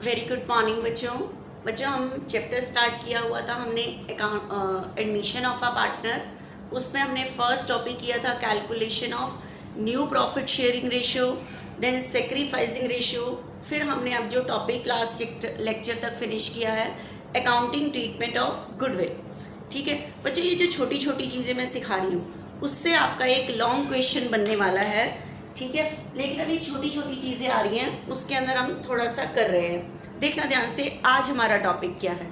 Very good morning बच्चों हम chapter start किया हुआ था हमने एडमिशन ऑफ अ पार्टनर। उसमें हमने फर्स्ट टॉपिक किया था calculation of new profit sharing ratio, then sacrificing ratio. फिर हमने अब जो टॉपिक लास्ट लेक्चर तक फिनिश किया है अकाउंटिंग ट्रीटमेंट ऑफ गुडविल। ठीक है बच्चों, ये जो छोटी छोटी चीज़ें मैं सिखा रही हूँ उससे आपका एक लॉन्ग क्वेश्चन बनने वाला है। ठीक है, लेकिन अभी छोटी छोटी चीज़ें आ रही हैं उसके अंदर हम थोड़ा सा कर रहे हैं। देखना ध्यान से, आज हमारा टॉपिक क्या है।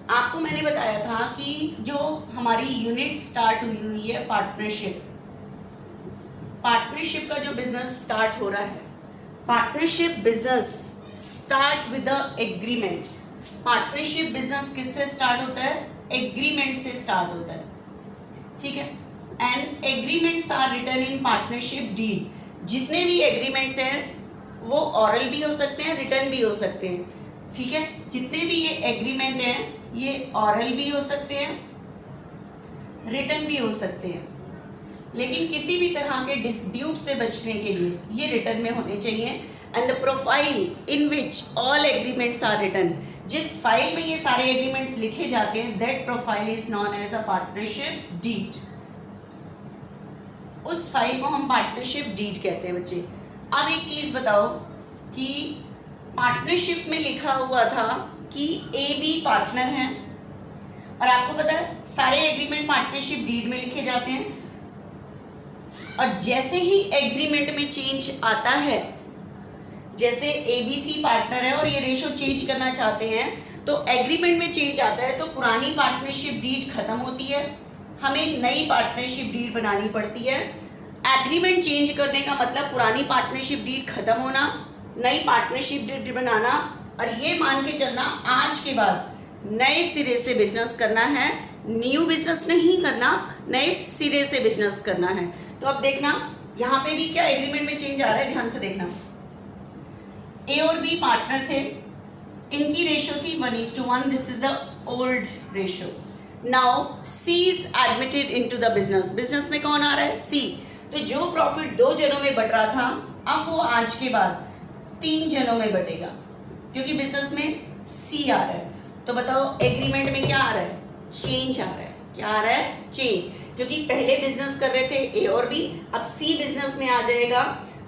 आपको मैंने बताया था कि जो हमारी यूनिट स्टार्ट हुई है पार्टनरशिप का जो बिजनेस स्टार्ट हो रहा है, partnership business start with the agreement. Partnership business किससे स्टार्ट होता है? एग्रीमेंट से स्टार्ट होता है। ठीक है, and agreements are written in partnership deed. जितने भी एग्रीमेंट्स हैं वो ऑरल भी हो सकते हैं, रिटन भी हो सकते हैं। ठीक है, जितने भी ये एग्रीमेंट हैं ये ऑरल भी हो सकते हैं, रिटन भी हो सकते हैं, लेकिन किसी भी तरह के डिस्प्यूट से बचने के लिए ये रिटन में होने चाहिए। And the profile in which all agreements are written, जिस फाइल में ये सारे एग्रीमेंट्स लिखे जाते हैं that profile is known as a partnership deed. उस फाइल को हम पार्टनरशिप डीड कहते हैं बच्चे। अब एक चीज बताओ कि पार्टनरशिप में लिखा हुआ था कि ए बी पार्टनर हैं, और आपको पता है सारे एग्रीमेंट पार्टनरशिप डीड में लिखे जाते हैं, और जैसे ही एग्रीमेंट में चेंज आता है, जैसे ए बी सी पार्टनर है और ये रेशो चेंज करना चाहते हैं तो एग्रीमेंट में चेंज आता है तो पुरानी पार्टनरशिप डीड खत्म होती है, हमें नई पार्टनरशिप डीड बनानी पड़ती है। एग्रीमेंट चेंज करने का मतलब पुरानी पार्टनरशिप डीड खत्म होना, नई पार्टनरशिप डीड बनाना, और ये मान के चलना आज के बाद नए सिरे से बिजनेस करना है। न्यू बिजनेस नहीं करना, नए सिरे से बिजनेस करना है। तो अब देखना यहाँ पे भी क्या एग्रीमेंट में चेंज आ रहा है, ध्यान से देखना। ए और बी पार्टनर थे, इनकी रेशो थी 1:1, this is the old ratio. Now see is admitted into the business. Business में कौन आ रहा है? सी। तो जो प्रॉफिट 2 जनों में बट रहा था अब वो आज के बाद 3 जनों में बटेगा, क्योंकि बिजनेस में सी आ रहा है। तो बताओ एग्रीमेंट में क्या आ रहा है? चेंज आ रहा है। क्या आ रहा है? चेंज। क्योंकि पहले बिजनेस कर रहे थे ए और बी, अब सी बिजनेस में आ जाएगा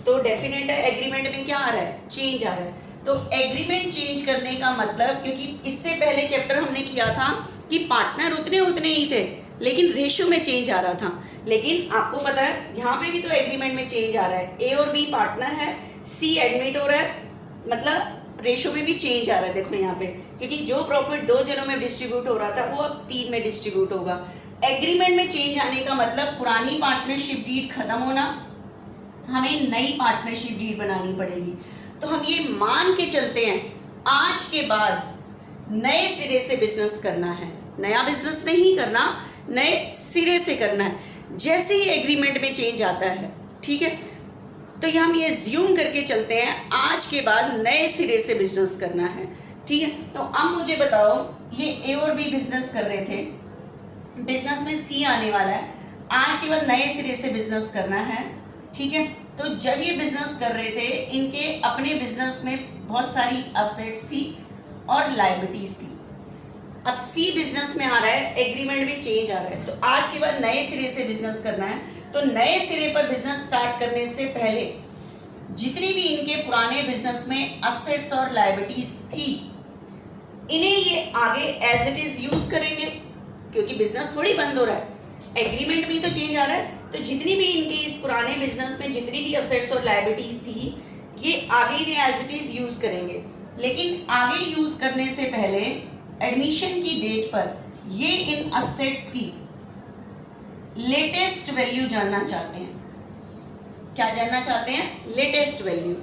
तो डेफिनेट है एग्रीमेंट में क्या आ रहा है? चेंज आ रहा है। तो एग्रीमेंट चेंज करने का मतलब, क्योंकि इससे पहले चैप्टर हमने किया था कि पार्टनर उतने ही थे लेकिन रेशो में चेंज आ रहा था, लेकिन आपको पता है यहाँ पे भी तो एग्रीमेंट में चेंज आ रहा है। ए और बी पार्टनर है, सी एडमिट हो रहा है, मतलब रेशो में भी चेंज आ रहा है। देखो यहाँ पे, क्योंकि जो प्रॉफिट 2 जनों में डिस्ट्रीब्यूट हो रहा था वो अब 3 में डिस्ट्रीब्यूट होगा। एग्रीमेंट में चेंज आने का मतलब पुरानी पार्टनरशिप डीड खत्म होना, हमें नई पार्टनरशिप डीड बनानी पड़ेगी। तो हम ये मान के चलते हैं आज के बाद नए सिरे से बिजनेस करना है। नया बिजनेस नहीं करना, नए सिरे से करना है जैसे ही एग्रीमेंट में चेंज आता है। ठीक है, तो ये हम ये ज्यूम करके चलते हैं आज के बाद नए सिरे से बिजनेस करना है। ठीक है, तो अब मुझे बताओ ये ए और बी बिजनेस कर रहे थे, बिजनेस में सी आने वाला है, आज के बाद नए सिरे से बिजनेस करना है। ठीक है, तो जब ये बिजनेस कर रहे थे इनके अपने बिजनेस में बहुत सारी असेट्स थी और लायबिलिटीज थी। अब सी बिजनेस में आ रहा है, एग्रीमेंट में चेंज आ रहा है, तो आज के बाद नए सिरे से बिजनेस करना है। तो नए सिरे पर बिजनेस स्टार्ट करने से पहले जितनी भी इनके पुराने बिजनेस में असेट्स और लायबिलिटीज थी इन्हें ये आगे एज इट इज यूज करेंगे, क्योंकि बिजनेस थोड़ी बंद हो रहा है, एग्रीमेंट में तो चेंज आ रहा है। तो जितनी भी इनके इस पुराने बिजनेस में जितनी भी असेट्स और लायबिलिटीज थी ये आगे इन्हें एज इट इज यूज करेंगे, लेकिन आगे यूज करने से पहले एडमिशन की डेट पर ये इन असेट्स की लेटेस्ट वैल्यू जानना चाहते हैं। क्या जानना चाहते हैं? Latest value.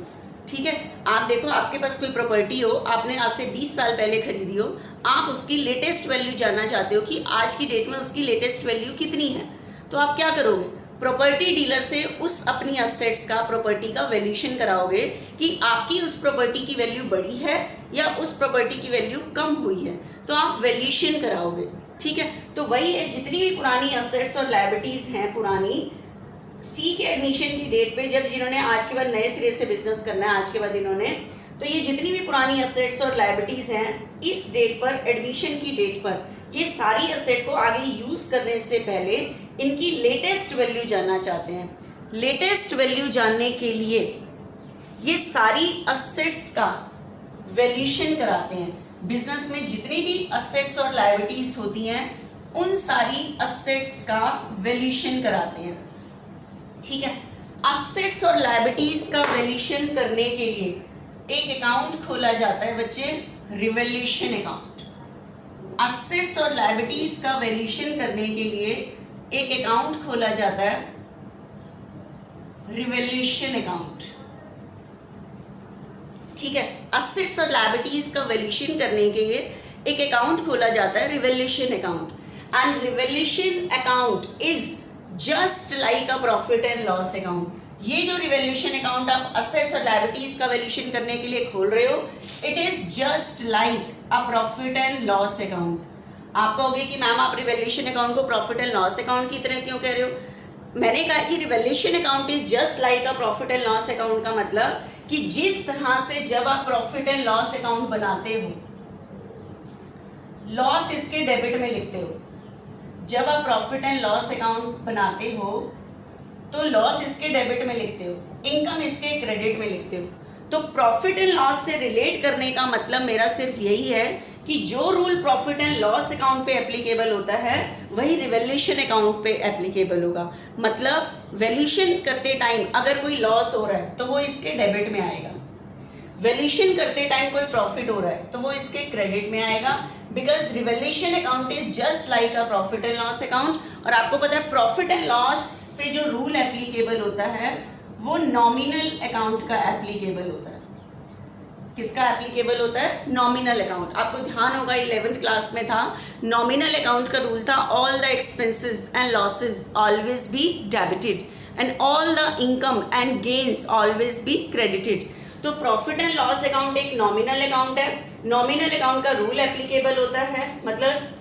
ठीक है, आप देखो आपके पास कोई प्रॉपर्टी हो, आपने आज से 20 साल पहले खरीदी हो, आप उसकी लेटेस्ट वैल्यू जानना चाहते हो कि आज की डेट में उसकी लेटेस्ट वैल्यू कितनी है। तो आप क्या करोगे? प्रॉपर्टी डीलर से उस अपनी असेट्स का, प्रॉपर्टी का वैल्यूएशन कराओगे कि आपकी उस प्रॉपर्टी की वैल्यू बढ़ी है या उस प्रॉपर्टी की वैल्यू कम हुई है, तो आप वैल्यूएशन कराओगे। ठीक है, तो वही है, जितनी भी पुरानी असेट्स और लायबिलिटीज हैं पुरानी, सी के एडमिशन की डेट पे जब जिन्होंने आज के बाद नए सिरे से बिजनेस करना है आज के बाद इन्होंने, तो ये जितनी भी पुरानी असेट्स और लायबिलिटीज हैं, इस डेट पर, एडमिशन की डेट पर, ये सारी असेट को आगे यूज करने से पहले इनकी लेटेस्ट वैल्यू जानना चाहते हैं। लेटेस्ट वैल्यू जानने के लिए ये सारी असेट्स का वैल्यूएशन कराते हैं। बिजनेस में जितनी भी असेट्स और लायबिलिटीज होती हैं, उन सारी असेट्स का वैल्यूएशन कराते हैं। ठीक है, असेट्स और लायबिलिटीज का वैल्यूएशन करने के लिए एक अकाउंट खोला जाता है बच्चे, रिवैल्यूएशन अकाउंट। असेट्स और लायबिलिटीज का वैल्यूएशन करने के लिए एक अकाउंट खोला जाता है, रिवैल्यूएशन अकाउंट। ठीक है, असेट्स और लायबिलिटीज का वैल्यूएशन करने के लिए एक अकाउंट खोला जाता है, revaluation account. And revaluation account is just like a profit and loss account. ये जो रिवैल्यूएशन अकाउंट आप असेट्स और लायबिलिटीज का वैल्यूएशन करने के लिए खोल रहे हो, it is just like a profit and loss account. आप कहोगे कि मैम आप रिवैल्यूएशन अकाउंट को प्रॉफिट एंड लॉस अकाउंट की तरह क्यों कह रहे हो? मैंने कहा कि revaluation account is just like a profit and loss account का मतलब कि जिस तरह से जब आप प्रॉफिट एंड लॉस अकाउंट बनाते हो, लॉस इसके डेबिट में लिखते हो। जब आप प्रॉफिट एंड लॉस अकाउंट बनाते हो तो लॉस इसके डेबिट में लिखते हो, इनकम इसके क्रेडिट में लिखते हो। तो प्रॉफिट एंड लॉस से रिलेट करने का मतलब मेरा सिर्फ यही है कि जो rule profit and loss account पे एप्लीकेबल होता है वही रिवैल्यूएशन अकाउंट पे एप्लीकेबल होगा। मतलब वैल्यूएशन करते टाइम अगर कोई लॉस हो रहा है तो वो इसके डेबिट में आएगा, वैल्यूएशन करते टाइम कोई प्रॉफिट हो रहा है तो वो इसके क्रेडिट में आएगा, because revaluation account is just like a profit and loss account. और आपको पता है प्रॉफिट एंड लॉस पे जो रूल एप्लीकेबल होता है वो नॉमिनल अकाउंट का एप्लीकेबल होता है। किसका एप्लीकेबल होता है? Nominal account. आपको ध्यान होगा 11th क्लास में था, नॉमिनल अकाउंट का रूल था, all the expenses and losses always be debited and all the income and gains always be credited. तो प्रॉफिट एंड लॉस अकाउंट एक नॉमिनल अकाउंट है। नॉमिनल अकाउंट का रूल एप्लीकेबल होता है, मतलब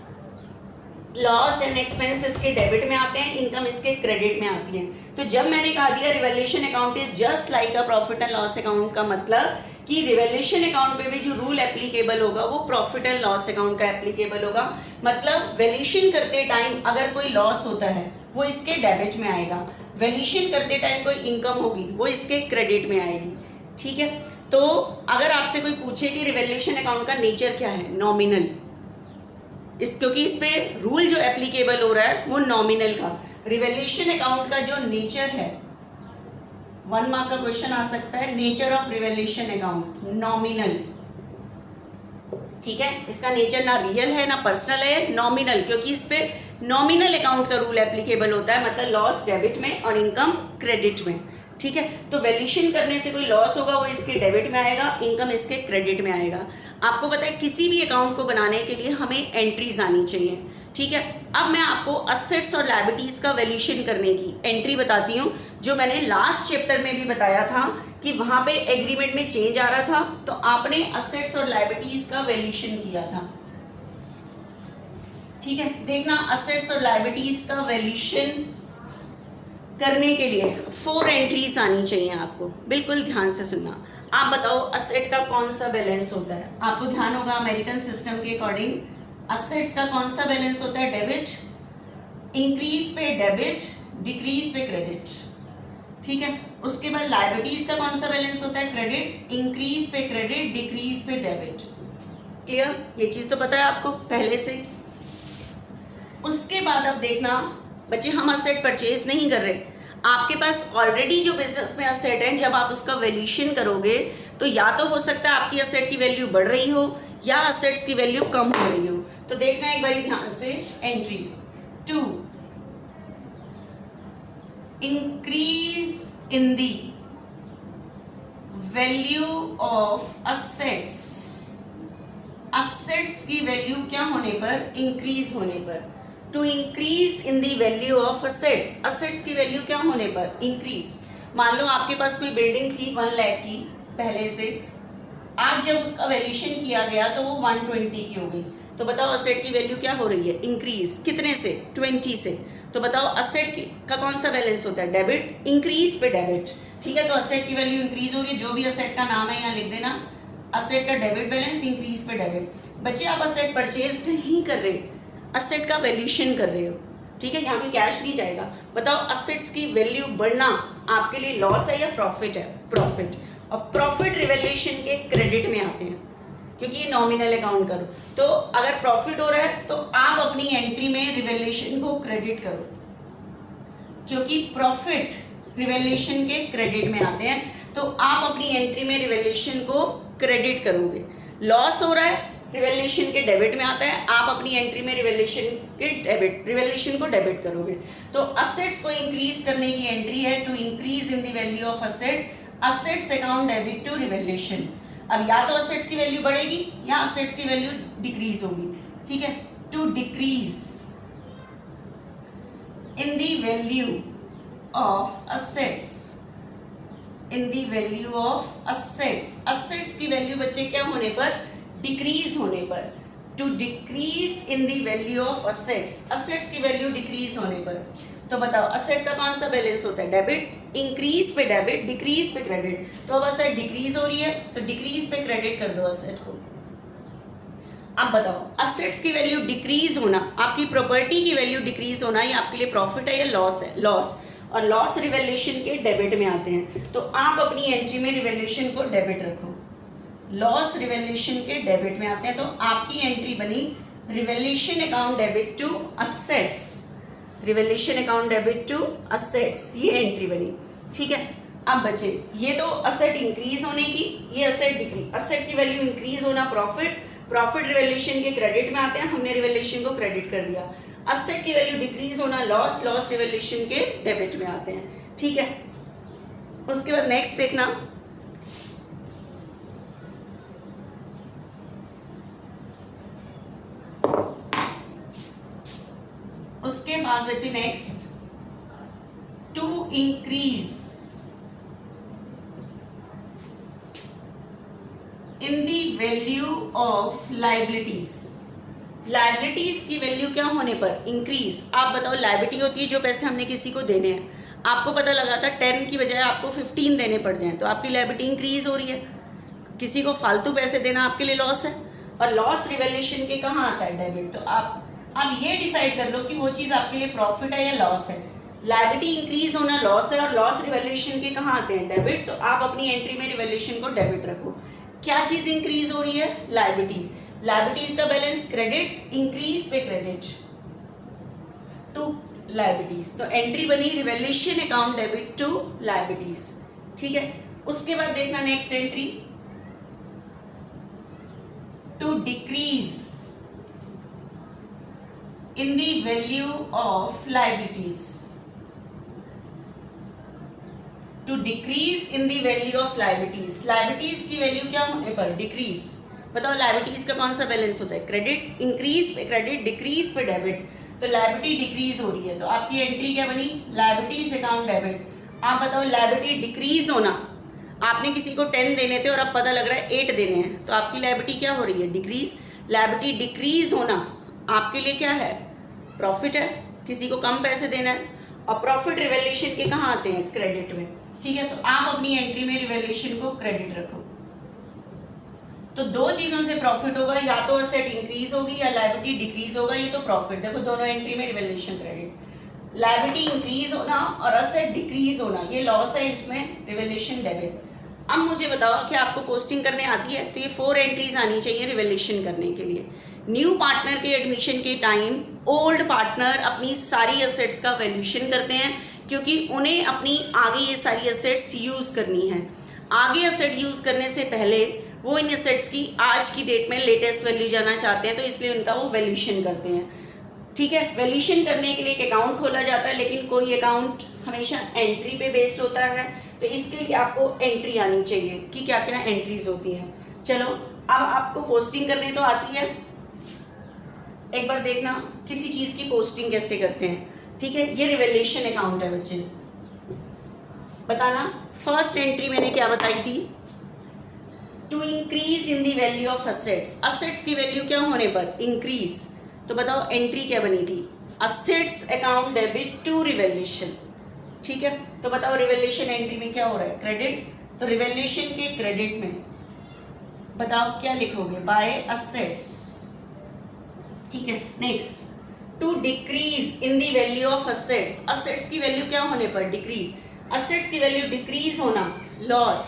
लॉस एंड एक्सपेंस इसके debit में आते हैं, इनकम इसके क्रेडिट में आती है। तो जब मैंने कहा दिया revaluation account is just like a profit and loss account का मतलब कि रिवैल्यूएशन अकाउंट पे भी जो रूल एप्लीकेबल होगा वो प्रॉफिट एंड लॉस अकाउंट का एप्लीकेबल होगा। मतलब वैल्यूएशन करते टाइम अगर कोई लॉस होता है वो इसके डेबिट में आएगा, वैल्यूएशन करते टाइम कोई इनकम होगी वो इसके क्रेडिट में आएगी। ठीक है, तो अगर आपसे कोई पूछे कि रिवैल्यूएशन अकाउंट का नेचर क्या है, नॉमिनल, क्योंकि इस पे रूल जो एप्लीकेबल हो रहा है वो नॉमिनल का। रिवैल्यूएशन अकाउंट का जो नेचर है, 1 मार्क का क्वेश्चन आ सकता है, nature of revaluation account nominal. ठीक है, इसका नेचर ना रियल है ना पर्सनल है, नॉमिनल, क्योंकि इस पे नॉमिनल अकाउंट का रूल एप्लीकेबल होता है, मतलब लॉस डेबिट में और इनकम क्रेडिट में। ठीक है, तो वैल्यूएशन करने से कोई लॉस होगा वो इसके डेबिट में आएगा, इनकम इसके क्रेडिट में आएगा। आपको पता है किसी भी अकाउंट को बनाने के लिए हमें एंट्रीज आनी चाहिए। ठीक है, अब मैं आपको असेट्स और लायबिलिटीज का वैल्यूएशन करने की एंट्री बताती हूँ, जो मैंने लास्ट चैप्टर में भी बताया था कि वहां पे एग्रीमेंट में चेंज आ रहा था तो आपने असेट्स और लायबिलिटीज का वैल्यूएशन किया था। ठीक है, देखना असेट्स और लायबिलिटीज का वैल्यूएशन करने के लिए 4 एंट्रीज आनी चाहिए आपको, बिल्कुल ध्यान से सुनना। आप बताओ असेट का कौन सा बैलेंस होता है? आपको ध्यान होगा अमेरिकन सिस्टम के अकॉर्डिंग असेट्स का कौन सा बैलेंस होता है? डेबिट, इंक्रीज पे डेबिट, डिक्रीज पे क्रेडिट। ठीक है, उसके बाद लायबिलिटीज का कौन सा बैलेंस होता है? क्रेडिट, इंक्रीज पे क्रेडिट, डिक्रीज पे डेबिट। क्लियर? ये चीज तो पता है आपको पहले से। उसके बाद अब देखना बच्चे, हम असेट परचेज नहीं कर रहे, आपके पास ऑलरेडी जो बिजनेस में असेट है, जब आप उसका वैल्यूएशन करोगे तो या तो हो सकता है आपकी असेट की वैल्यू बढ़ रही हो या असेट्स की वैल्यू कम हो रही हो। तो देखना एक बार ध्यान से, entry 2, increase in the value of assets. Assets की वैल्यू क्या होने पर? इंक्रीज होने पर। To increase in the value of assets, assets की वैल्यू क्या होने पर? इंक्रीज। मान लो आपके पास कोई बिल्डिंग थी 1 लाख की पहले से, आज जब उसका वैल्यूएशन किया गया तो वो 120 की हो गई। तो बताओ असेट की वैल्यू क्या हो रही है? इंक्रीज। कितने से? 20 से। तो बताओ असेट का कौन सा बैलेंस होता है? डेबिट, इंक्रीज पे डेबिट। ठीक है, तो असेट की वैल्यू इंक्रीज हो रही है, जो भी असेट का नाम है यहाँ लिख देना, असेट का डेबिट बैलेंस इंक्रीज पे डेबिट। बच्चे आप असेट परचेज नहीं कर रहे, असेट का वैल्यूएशन कर रहे हो, ठीक है, यहाँ पे कैश नहीं जाएगा। बताओ असेट्स की वैल्यू बढ़ना आपके लिए लॉस है या प्रॉफिट है? प्रॉफिट। और प्रॉफिट रिवैल्यूएशन के क्रेडिट में आते हैं क्योंकि ये नॉमिनल अकाउंट करो, तो अगर प्रॉफिट हो रहा है तो आप अपनी एंट्री में रिवैल्यूएशन को क्रेडिट करो, क्योंकि प्रॉफिट रिवैल्यूएशन के क्रेडिट में आते हैं, तो आप अपनी एंट्री में रिवैल्यूएशन को क्रेडिट करोगे। लॉस हो रहा है, रिवैल्यूएशन के डेबिट में आता है, आप अपनी एंट्री में रिवैल्यूएशन को डेबिट करोगे। तो असेट्स को इंक्रीज करने की एंट्री है to increase in the value of asset, assets account debit to revaluation. अब या तो असेट्स की वैल्यू बढ़ेगी या असेट्स की वैल्यू डिक्रीज होगी, ठीक है। To decrease in the value of assets, in the value of assets, assets की वैल्यू बच्चे क्या होने पर? डिक्रीज होने पर। To decrease in the value of assets, assets की वैल्यू डिक्रीज होने पर। तो बताओ असेट का कौन सा बैलेंस होता है? डेबिट। इंक्रीज पे डेबिट, डिक्रीज पे क्रेडिट। तो अब असेट डिक्रीज हो रही है तो डिक्रीज पे क्रेडिट कर दो असेट को। अब बताओ असेट्स की वैल्यू डिक्रीज होना, आपकी प्रॉपर्टी की वैल्यू डिक्रीज होना, ये आपके लिए प्रॉफिट है या लॉस है? लॉस। और लॉस रिवैल्यूएशन के डेबिट में आते हैं, तो आप अपनी एंट्री में रिवैल्यूएशन को डेबिट रखो। लॉस रिवैल्यूएशन के डेबिट में आते हैं, तो आपकी एंट्री बनी revaluation account debit to assets, revaluation account debit to assets, ये एंट्री बनी, ठीक है। अब बचे ये तो असेट इंक्रीज होने की, ये असेट डिक्रीज, असेट की वैल्यू इंक्रीज होना प्रॉफिट, प्रॉफिट रिवैल्यूएशन के क्रेडिट में आते हैं, हमने रिवैल्यूएशन को क्रेडिट कर दिया। असेट की वैल्यू डिक्रीज होना लॉस, लॉस रिवैल्यूएशन के डेबिट में आते हैं, ठीक है। उसके बाद नेक्स्ट देखना, उसके बाद बचे next to increase in the value of liabilities, liabilities की वैल्यू क्या होने पर? इंक्रीज। आप बताओ लाइबिलिटी होती है जो पैसे हमने किसी को देने हैं, आपको पता लगा था 10 की बजाय आपको 15 देने पड़ जाएं, तो आपकी लाइबिलिटी इंक्रीज हो रही है। किसी को फालतू पैसे देना आपके लिए लॉस है, और लॉस रिवैल्यूएशन के कहाँ आता है? डेबिट। तो आप अब ये डिसाइड कर लो कि वो चीज़ आपके लिए प्रॉफिट है या लॉस है। लाइबिलिटी इंक्रीज होना लॉस है और लॉस रिवैल्यूएशन के कहाँ आते हैं? डेबिट। तो आप अपनी एंट्री में रिवैल्यूएशन को डेबिट रखो। क्या चीज़ इंक्रीज हो रही है? लाइबिलिटी। लाइबिलिटीज का बैलेंस क्रेडिट, इंक्रीज पे क्रेडिट टू लाइबिलिटीज, तो एंट्री बनी revaluation account debit to liabilities, ठीक है। उसके बाद देखना next entry, to decrease in the value of liabilities, to decrease in the value of liabilities, liabilities की वैल्यू क्या होने पर? डिक्रीज। बताओ लाइबिलिटीज का कौन सा बैलेंस होता है? क्रेडिट। इंक्रीज पे क्रेडिट, डिक्रीज पे डेबिट, तो लाइबिलिटी डिक्रीज हो रही है, तो आपकी एंट्री क्या बनी? Liabilities account debit. आप बताओ लाइबिलिटी डिक्रीज होना, आपने किसी को 10 देने थे और अब पता लग रहा है 8 देने हैं, तो आपकी लाइबिलिटी क्या हो रही है? डिक्रीज। लाइबिलिटी डिक्रीज होना आपके लिए क्या है? प्रॉफिट है, किसी को कम पैसे देना है, और प्रॉफिट रिवैल्यूएशन के कहाँ आते हैं? क्रेडिट में, ठीक है। तो आप अपनी एंट्री में रिवैल्यूएशन को क्रेडिट रखो। तो दो चीज़ों से प्रॉफिट होगा, या तो असेट इंक्रीज होगी या लाइबिलिटी डिक्रीज होगा, ये तो प्रॉफिट। देखो दोनों एंट्री में रिवैल्यूएशन क्रेडिट, लाइबिलिटी इंक्रीज होना और असेट डिक्रीज होना ये लॉस है, इसमें रिवैल्यूएशन डेबिट। अब मुझे बताओ कि आपको पोस्टिंग करने आती है, तो ये 4 एंट्रीज आनी चाहिए रिवैल्यूएशन करने के लिए। न्यू पार्टनर के एडमिशन के टाइम ओल्ड पार्टनर अपनी सारी एसेट्स का वैल्यूएशन करते हैं, क्योंकि उन्हें अपनी आगे ये सारी एसेट्स यूज़ करनी है। आगे एसेट यूज़ करने से पहले वो इन एसेट्स की आज की डेट में लेटेस्ट वैल्यू जाना चाहते हैं, तो इसलिए उनका वो वैल्यूएशन करते हैं, ठीक है। वैल्यूएशन करने के लिए एक अकाउंट खोला जाता है, लेकिन कोई अकाउंट हमेशा एंट्री पे बेस्ड होता है, तो इसके लिए आपको एंट्री आनी चाहिए कि क्या क्या एंट्रीज होती हैं। चलो अब आपको पोस्टिंग करने तो आती है, एक बार देखना किसी चीज़ की पोस्टिंग कैसे करते हैं, ठीक है। ये रिवैल्यूएशन अकाउंट है बच्चे, बताना फर्स्ट एंट्री मैंने क्या बताई थी? To increase in the value of assets, assets की वैल्यू क्या होने पर? इंक्रीज। तो बताओ एंट्री क्या बनी थी? Assets account debit to revaluation, ठीक है। तो बताओ रिवैल्यूएशन एंट्री में क्या हो रहा है? क्रेडिट। तो रिवैल्यूएशन के क्रेडिट में बताओ क्या लिखोगे, बाय असेट्स, ठीक है। Next, to decrease in the value of assets, assets की वैल्यू क्या होने पर डिक्रीज, असेट्स की वैल्यू डिक्रीज होना, लॉस,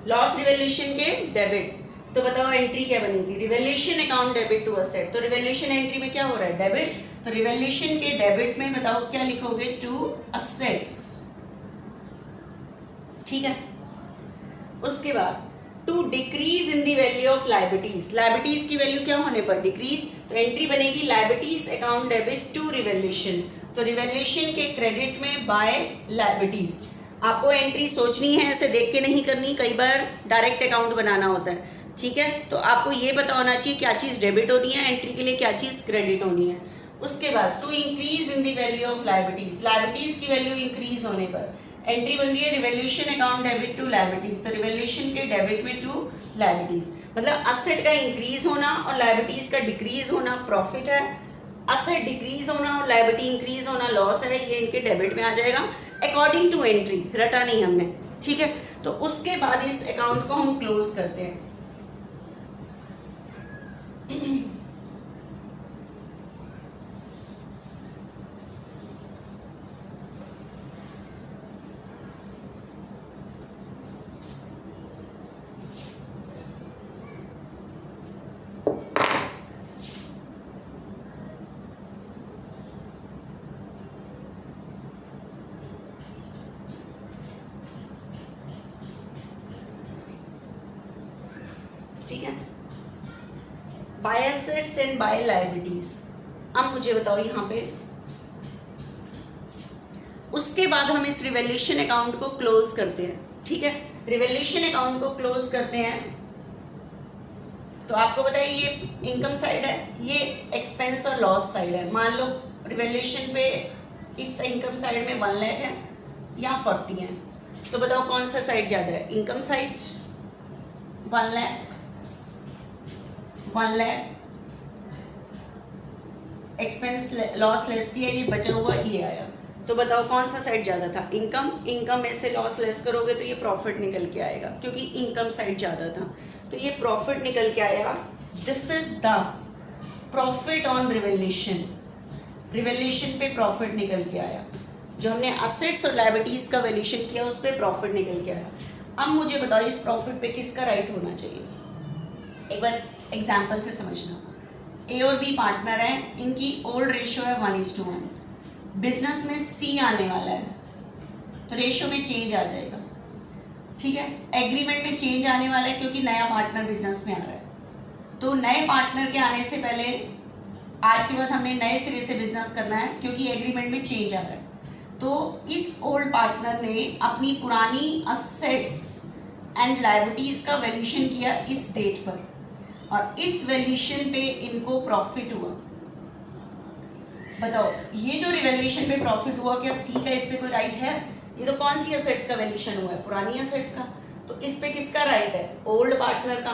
लॉस रिवैल्यूएशन के डेबिट। तो बताओ एंट्री क्या बनी थी, revaluation account debit to asset, तो रिवैल्यूएशन एंट्री में क्या हो रहा है, डेबिट, तो रिवैल्यूएशन के डेबिट में बताओ क्या लिखोगे, टू असेट्स, ठीक है। उसके बाद to decrease in the value of liabilities, liabilities की वैल्यू क्या होने पर डिक्रीज, तो एंट्री बनेगी liabilities account debit to revaluation, तो रिवैल्यूएशन के क्रेडिट में बाय लायबिलिटीज। आपको एंट्री सोचनी है, ऐसे देख के नहीं करनी, कई बार डायरेक्ट अकाउंट बनाना होता है, ठीक है। तो आपको ये पता होना चाहिए क्या चीज़ डेबिट होनी है एंट्री के लिए, क्या चीज़ क्रेडिट होनी है। उसके बाद to increase in the value of liabilities, liabilities की वैल्यू इंक्रीज होने पर एंट्री बन रही है revaluation account debit to liabilities, तो रिवैल्यूएशन के डेबिट में टू लायबिलिटीज, मतलब असेट का इंक्रीज होना और लायबिलिटीज का डिक्रीज होना प्रॉफिट है, असेट डिक्रीज होना और लायबिलिटी इंक्रीज होना लॉस है, ये इनके डेबिट में आ जाएगा अकॉर्डिंग टू एंट्री, रटा नहीं हमने, ठीक है। तो उसके बाद इस अकाउंट को हम क्लोज करते हैं। ठीक है, by assets and by liabilities. अब मुझे बताओ यहाँ पे, उसके बाद हम इस रिवैल्यूएशन अकाउंट को क्लोज करते हैं, ठीक है। रिवैल्यूएशन अकाउंट को क्लोज करते हैं तो आपको बताइए ये इनकम साइड है, ये एक्सपेंस और लॉस साइड है। मान लो रिवैल्यूएशन पे इस इनकम साइड में 1 लाख है या 40 है, तो बताओ कौन सा साइड ज़्यादा है, income side 1 lakh, 1 lakh expense loss less किया, ये बचा हुआ ये आया, तो बताओ कौन सा साइड ज़्यादा था, इनकम, इनकम में से लॉस लेस करोगे तो ये प्रॉफिट निकल के आएगा क्योंकि इनकम साइड ज़्यादा था, तो ये प्रॉफिट निकल के आया। This is the profit on revaluation, revaluation पे प्रॉफिट निकल के आया, जो हमने असेट्स और लायबिलिटीज़ का वैल्यूएशन किया उस पर प्रॉफिट निकल के आया। अब मुझे बताओ इस प्रॉफिट पे किसका राइट होना चाहिए, एक बार एग्जाम्पल से समझना। ए और बी पार्टनर हैं, इनकी ओल्ड रेशो है 1:1, बिजनेस में सी आने वाला है तो रेशो में चेंज आ जाएगा, ठीक है। एग्रीमेंट में चेंज आने वाला है क्योंकि नया पार्टनर बिजनेस में आ रहा है, तो नए पार्टनर के आने से पहले आज के बाद हमने नए सिरे से बिजनेस करना है क्योंकि एग्रीमेंट में चेंज आ रहा है। तो इस ओल्ड पार्टनर ने अपनी पुरानी असेट्स एंड लायबिलिटीज़ का वैल्यूएशन किया इस डेट पर और इस वैल्यूएशन पे इनको प्रॉफिट हुआ। बताओ ये जो रिवैल्यूएशन पे प्रॉफिट हुआ, क्या सी का इस पे कोई राइट है? ये तो कौन सी असेट्स का वैल्यूएशन हुआ है, पुरानी असेट्स का, तो इस पे किसका राइट है, ओल्ड पार्टनर का।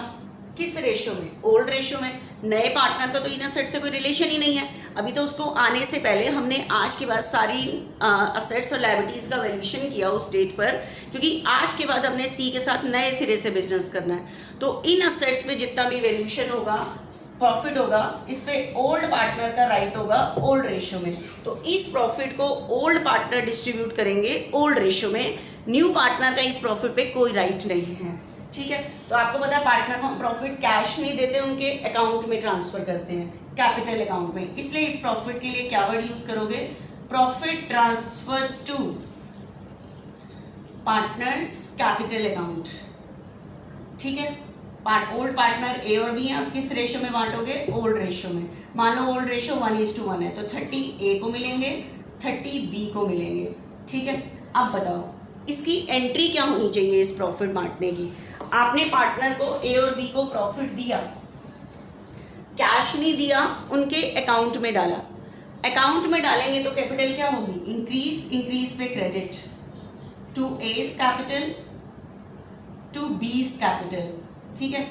किस रेशो में, ओल्ड रेशो में। नए पार्टनर का तो इन असेट्स से कोई रिलेशन ही नहीं है, अभी तो उसको आने से पहले हमने आज के बाद सारी असेट्स और लायबिलिटीज़ का वैल्यूएशन किया उस डेट पर, क्योंकि आज के बाद हमने सी के साथ नए सिरे से बिजनेस करना है। तो इन असेट्स पे जितना भी वैल्यूएशन होगा, प्रॉफिट होगा, इस पे ओल्ड पार्टनर का राइट होगा ओल्ड रेशो में। तो इस प्रॉफिट को ओल्ड पार्टनर डिस्ट्रीब्यूट करेंगे ओल्ड रेशो में, न्यू पार्टनर का इस प्रॉफिट पे कोई राइट नहीं है, ठीक है। तो आपको पता है पार्टनर को हम प्रॉफिट कैश नहीं देते, उनके अकाउंट में ट्रांसफर करते हैं, कैपिटल अकाउंट में। इसलिए इस प्रॉफिट के लिए क्या वर्ड यूज करोगे, profit transfer to partners capital account, ठीक है। ओल्ड पार्टनर ए और बी हैं, किस रेशो में बांटोगे, ओल्ड रेशो में। मान लो ओल्ड रेशो 1:1 है तो 30 ए को मिलेंगे, 30 बी को मिलेंगे, ठीक है। अब बताओ इसकी एंट्री क्या होनी चाहिए इस प्रॉफिट बांटने की। आपने पार्टनर को ए और बी को प्रॉफिट दिया, कैश नहीं दिया, उनके अकाउंट में डाला। अकाउंट में डालेंगे तो कैपिटल क्या होगी, इंक्रीज, इंक्रीज पे credit to A's capital to B's capital, ठीक है।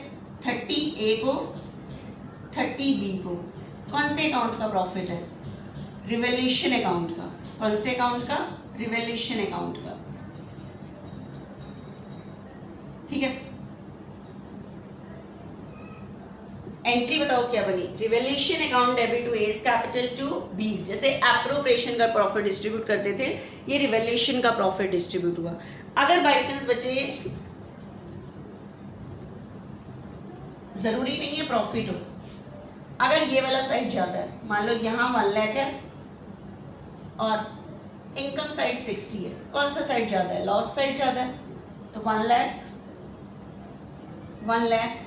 30 ए को 30 बी को। कौन से अकाउंट का प्रॉफिट है, रिवैल्यूएशन अकाउंट का। कौन से अकाउंट का, रिवैल्यूएशन अकाउंट का, ठीक है। एंट्री बताओ क्या बनी, revaluation account debit to A's capital to B's, जैसे एप्रोप्रिएशन का प्रॉफिट डिस्ट्रीब्यूट करते थे, ये रिवैल्यूएशन का प्रॉफिट डिस्ट्रीब्यूट हुआ। अगर बाई चांस बचे, जरूरी नहीं है प्रॉफिट हो, अगर ये वाला साइड ज्यादा है, मान लो यहाँ 1 लाख है और इनकम साइड 60 है, कौन सा साइड ज्यादा है, लॉस साइड ज्यादा है, तो 1 लाख,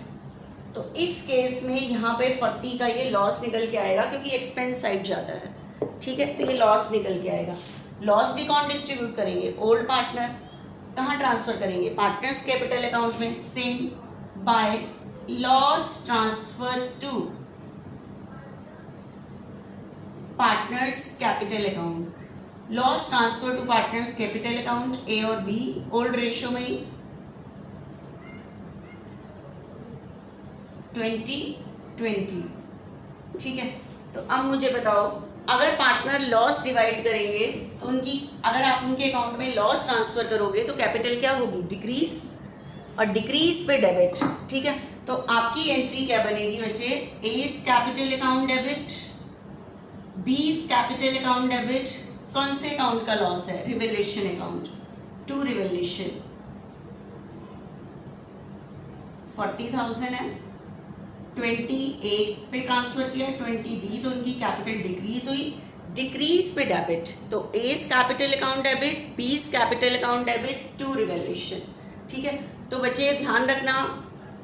तो इस केस में यहाँ पे 40 का ये लॉस निकल के आएगा क्योंकि एक्सपेंस साइड ज्यादा है, ठीक है, तो ये लॉस निकल के आएगा। लॉस भी कौन डिस्ट्रीब्यूट करेंगे, ओल्ड पार्टनर, कहाँ ट्रांसफर करेंगे, पार्टनर्स कैपिटल अकाउंट में, same by loss transfer to partners capital account, loss transfer to partners capital account, A और बी ओल्ड रेशियो में ही 20-20, ठीक है। तो अब मुझे बताओ, अगर पार्टनर लॉस डिवाइड करेंगे तो उनकी, अगर आप उनके अकाउंट में लॉस ट्रांसफर करोगे तो कैपिटल क्या होगी, डिक्रीज, और डिक्रीज पे डेबिट, ठीक है। तो आपकी एंट्री क्या बनेगी बच्चे, A's capital account debit, B's capital account debit, कौन से अकाउंट का लॉस है, रिवैल्यूएशन अकाउंट, टू रिवैल्यूएशन 40,000 है, 28 पे ट्रांसफर किया, 20 दी तो उनकी कैपिटल डिक्रीज हुई, डिक्रीज पे डेबिट, तो A's capital account debit, B's capital account debit, to revaluation, ठीक है। तो बच्चे ध्यान रखना,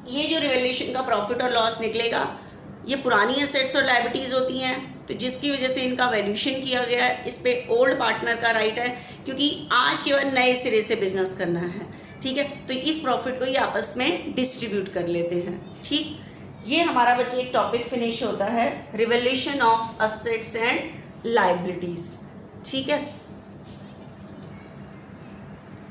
ये जो रिवैल्यूएशन का प्रॉफिट और लॉस निकलेगा, ये पुरानी एसेट्स और लायबिलिटीज होती हैं, तो जिसकी वजह से इनका वैल्यूएशन किया गया है, इस पे ओल्ड पार्टनर का राइट है, क्योंकि आज केवल नए सिरे से बिजनेस करना है, ठीक है। तो इस प्रॉफिट को ये आपस में डिस्ट्रीब्यूट कर लेते हैं, ठीक। ये हमारा बच्चे एक टॉपिक फिनिश होता है, revaluation of assets and liabilities, ठीक है।